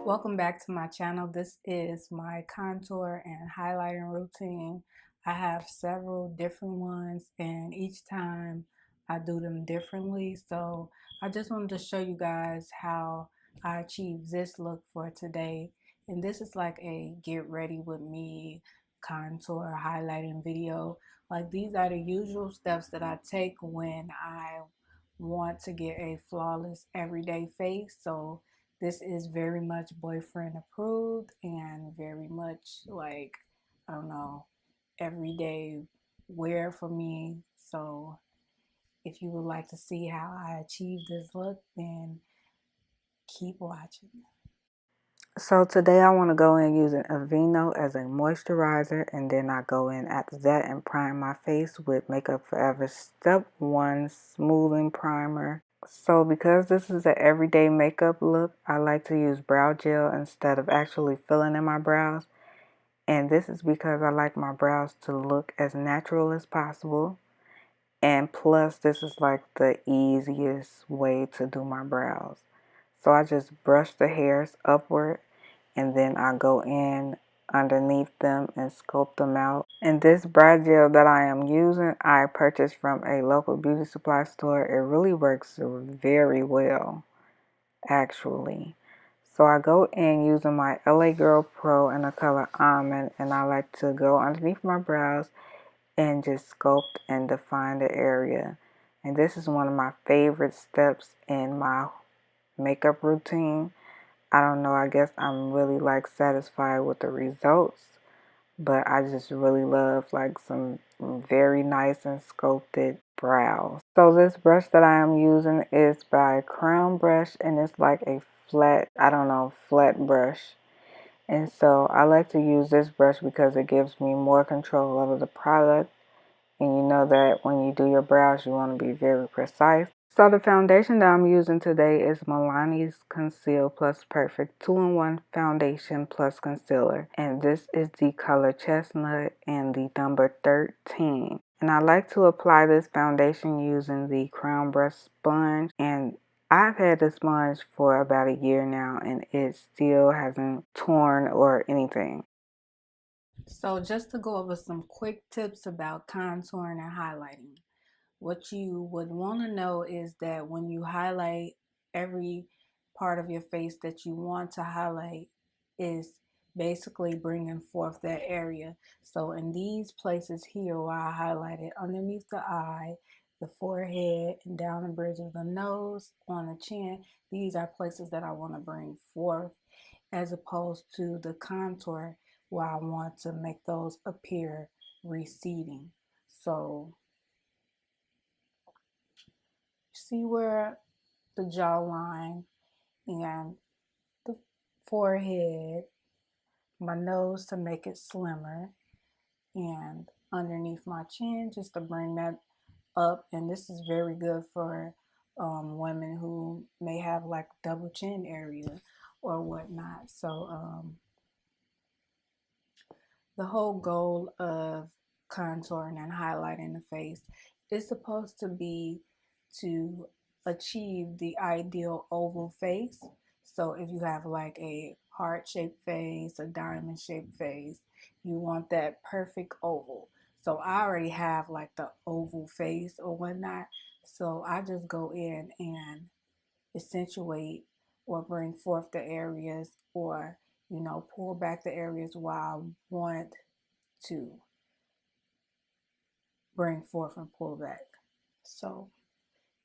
Welcome back to my channel. This is my contour and highlighting routine. I have several different ones and each time I do them differently. So I just wanted to show you guys how I achieved this look for today. And this is like a get ready with me contour highlighting video. Like these are the usual steps that I take when I want to get a flawless everyday face. So this is very much boyfriend approved and very much like, I don't know, everyday wear for me. So if you would like to see how I achieved this look, then keep watching. So today I want to go in using Aveeno as a moisturizer, and then I go in after that and prime my face with Makeup Forever Step 1 Smoothing Primer. So because this is an everyday makeup look, I like to use brow gel instead of actually filling in my brows. And this is because I like my brows to look as natural as possible. And plus, this is like the easiest way to do my brows. So I just brush the hairs upward and then I go in underneath them and sculpt them out. And this brow gel that I am using, I purchased from a local beauty supply store. It really works very well, actually. So I go in using my LA Girl Pro in the color almond, and I like to go underneath my brows and just sculpt and define the area. And this is one of my favorite steps in my makeup routine. I don't know, I guess I'm really like satisfied with the results, but I just really love like some very nice and sculpted brows. So this brush that I am using is by Crown Brush, and it's like a flat, I don't know, flat brush. And so I like to use this brush because it gives me more control over the product. And you know that when you do your brows, you want to be very precise. So the foundation that I'm using today is Melani's Conceal Plus Perfect 2-in-1 Foundation Plus Concealer. And this is the color Chestnut and the number 13. And I like to apply this foundation using the Crown Brush sponge. And I've had this sponge for about a year now and it still hasn't torn or anything. So just to go over some quick tips about contouring and highlighting. What you would want to know is that when you highlight, every part of your face that you want to highlight is basically bringing forth that area. So in these places here where I highlighted underneath the eye, the forehead, and down the bridge of the nose, on the chin, these are places that I want to bring forth, as opposed to the contour where I want to make those appear receding. So see where the jawline and the forehead, my nose to make it slimmer, and underneath my chin just to bring that up. And this is very good for women who may have like double chin area or whatnot. So the whole goal of contouring and highlighting the face is supposed to be to achieve the ideal oval face. So if you have like a heart-shaped face, a diamond-shaped face, you want that perfect oval. So I already have like the oval face or whatnot. So I just go in and accentuate or bring forth the areas, or pull back the areas where I want to bring forth and pull back. So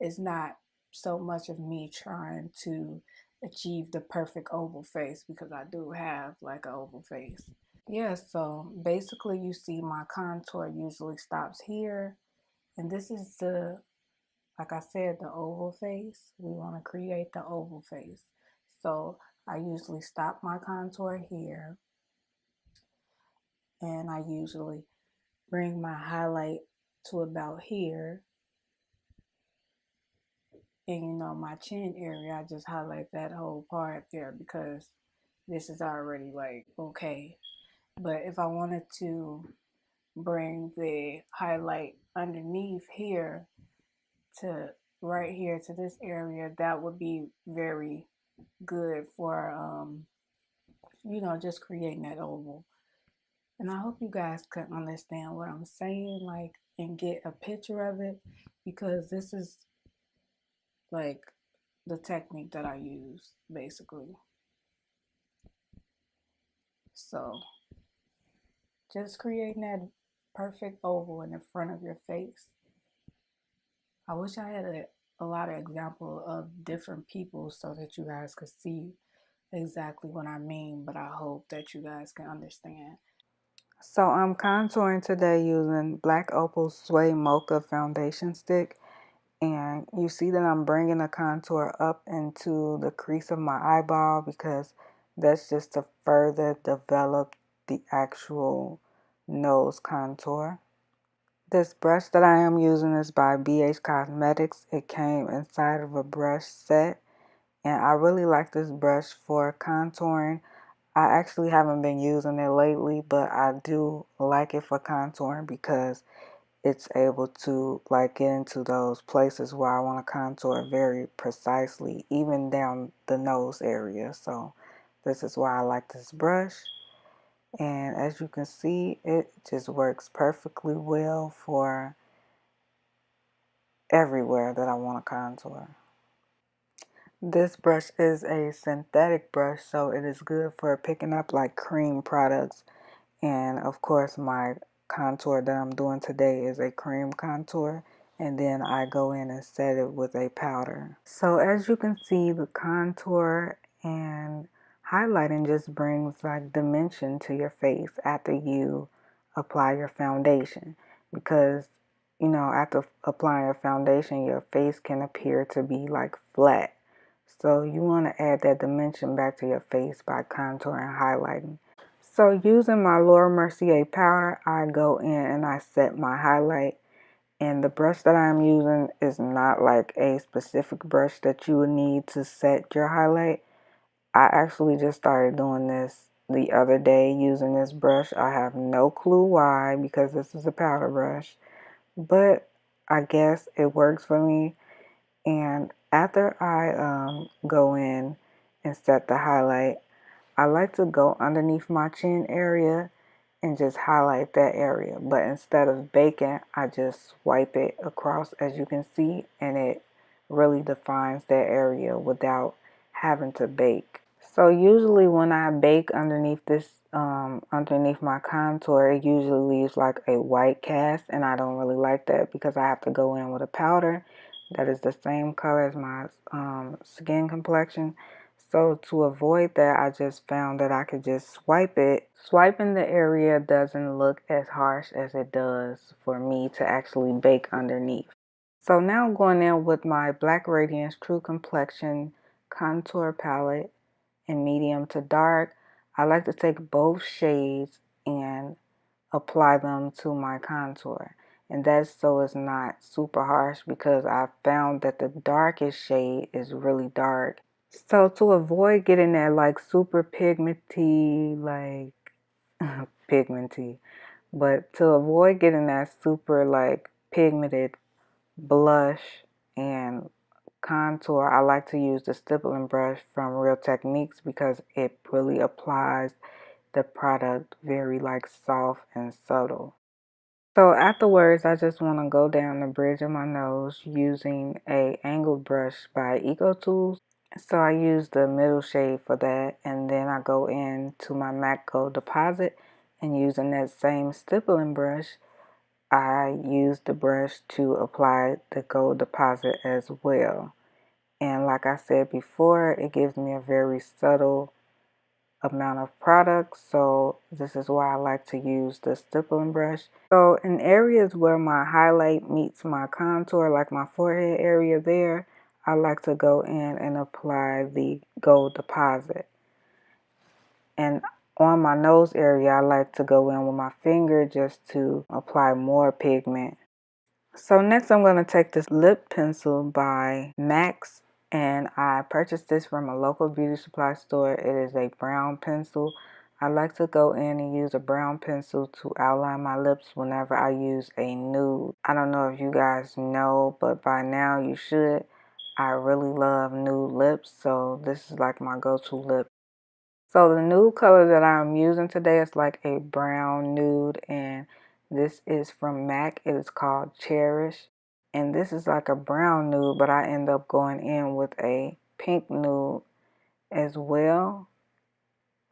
it's not so much of me trying to achieve the perfect oval face, because I do have like an oval face. Yeah, so basically you see my contour usually stops here, and this is the, like I said, the oval face. We want to create the oval face. So I usually stop my contour here, and I usually bring my highlight to about here. And my chin area, I just highlight that whole part there because this is already like okay. But if I wanted to bring the highlight underneath here to right here to this area, that would be very good for you know, just creating that oval. And I hope you guys can understand what I'm saying, like, and get a picture of it, because this is like the technique that I use basically. So just creating that perfect oval in the front of your face. I wish I had a lot of example of different people so that you guys could see exactly what I mean, but I hope that you guys can understand. So I'm contouring today using Black Opal Suede Mocha foundation stick, and you see that I'm bringing the contour up into the crease of my eyeball because that's just to further develop the actual nose contour. This brush that I am using is by BH Cosmetics. It came inside of a brush set, and I really like this brush for contouring. I actually haven't been using it lately, but I do like it for contouring because it's able to like get into those places where I want to contour very precisely, even down the nose area. So this is why I like this brush. And as you can see, it just works perfectly well for everywhere that I want to contour. This brush is a synthetic brush, so it is good for picking up like cream products. And of course, my contour that I'm doing today is a cream contour. And then I go in and set it with a powder. So as you can see, the contour and highlighting just brings like dimension to your face after you apply your foundation. Because, you know, after applying your foundation, your face can appear to be like flat. So you want to add that dimension back to your face by contouring and highlighting. So using my Laura Mercier powder, I go in and I set my highlight. And the brush that I'm using is not like a specific brush that you would need to set your highlight. I actually just started doing this the other day using this brush. I have no clue why, because this is a powder brush. But I guess it works for me. And after I go in and set the highlight, I like to go underneath my chin area and just highlight that area. But instead of baking, I just swipe it across, as you can see, and it really defines that area without having to bake. So usually when I bake underneath this, underneath my contour, it usually leaves like a white cast, and I don't really like that because I have to go in with a powder that is the same color as my skin complexion. So to avoid that, I just found that I could just swipe it. Swiping the area doesn't look as harsh as it does for me to actually bake underneath. So now I'm going in with my Black Radiance True Complexion contour palette in medium to dark. I like to take both shades and apply them to my contour. And that's so it's not super harsh, because I found that the darkest shade is really dark. So to avoid getting that like super pigmenty, like pigmenty, but to avoid getting that super like pigmented blush and contour, I like to use the stippling brush from Real Techniques because it really applies the product very like soft and subtle. So afterwards, I just want to go down the bridge of my nose using a angled brush by Eco Tools. So I use the middle shade for that, and then I go into my MAC Gold Deposit, and using that same stippling brush, I use the brush to apply the gold deposit as well. And like I said before, it gives me a very subtle amount of product, so this is why I like to use the stippling brush. So in areas where my highlight meets my contour, like my forehead area there, I like to go in and apply the gold deposit. And on my nose area, I like to go in with my finger just to apply more pigment. So next I'm going to take this lip pencil by Max, and I purchased this from a local beauty supply store. It is a brown pencil. I like to go in and use a brown pencil to outline my lips whenever I use a nude. I don't know if you guys know, but by now you should. I really love nude lips, so this is like my go-to lip. So the nude color that I'm using today is like a brown nude, and this is from MAC. It is called Cherish. And this is like a brown nude, but I end up going in with a pink nude as well.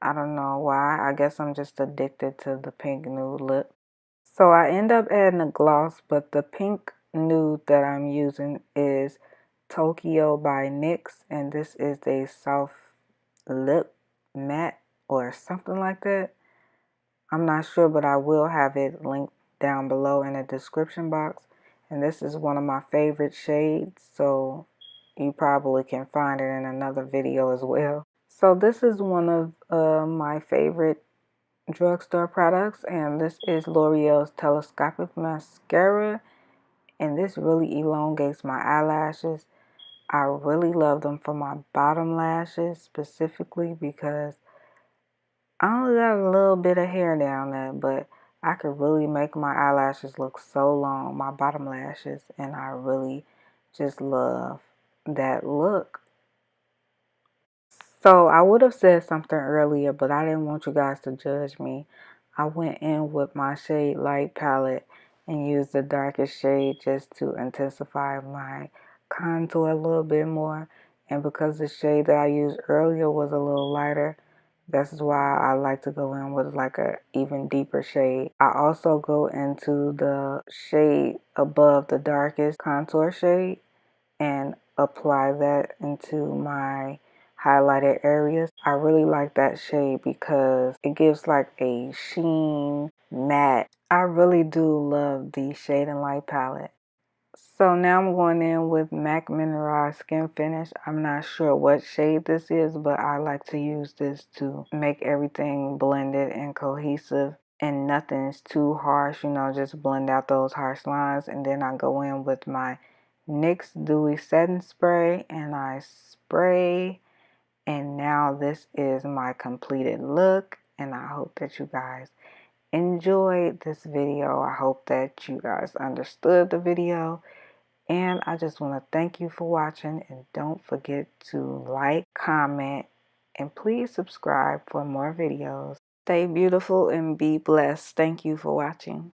I don't know why. I guess I'm just addicted to the pink nude look. So I end up adding a gloss, but the pink nude that I'm using is Tokyo by NYX, and this is a soft lip matte or something like that. I'm not sure, but I will have it linked down below in the description box. And this is one of my favorite shades, so you probably can find it in another video as well. So this is one of my favorite drugstore products, and this is L'Oreal's telescopic mascara, and this really elongates my eyelashes. I really love them for my bottom lashes specifically because I only got a little bit of hair down there, but I could really make my eyelashes look so long, my bottom lashes, and I really just love that look. So I would have said something earlier, but I didn't want you guys to judge me. I went in with my shade light palette and used the darkest shade just to intensify my contour a little bit more. And because the shade that I used earlier was a little lighter, this is why I like to go in with like a even deeper shade. I also go into the shade above the darkest contour shade and apply that into my highlighted areas. I really like that shade because it gives like a sheen matte. I really do love the Shade and Light palette. So now I'm going in with MAC Mineralized Skin Finish. I'm not sure what shade this is, but I like to use this to make everything blended and cohesive and nothing's too harsh, you know, just blend out those harsh lines. And then I go in with my NYX Dewy Setting Spray and I spray. And now this is my completed look, and I hope that you guys enjoyed this video. I hope that you guys understood the video. And I just want to thank you for watching, and don't forget to like, comment, and please subscribe for more videos. Stay beautiful and be blessed. Thank you for watching.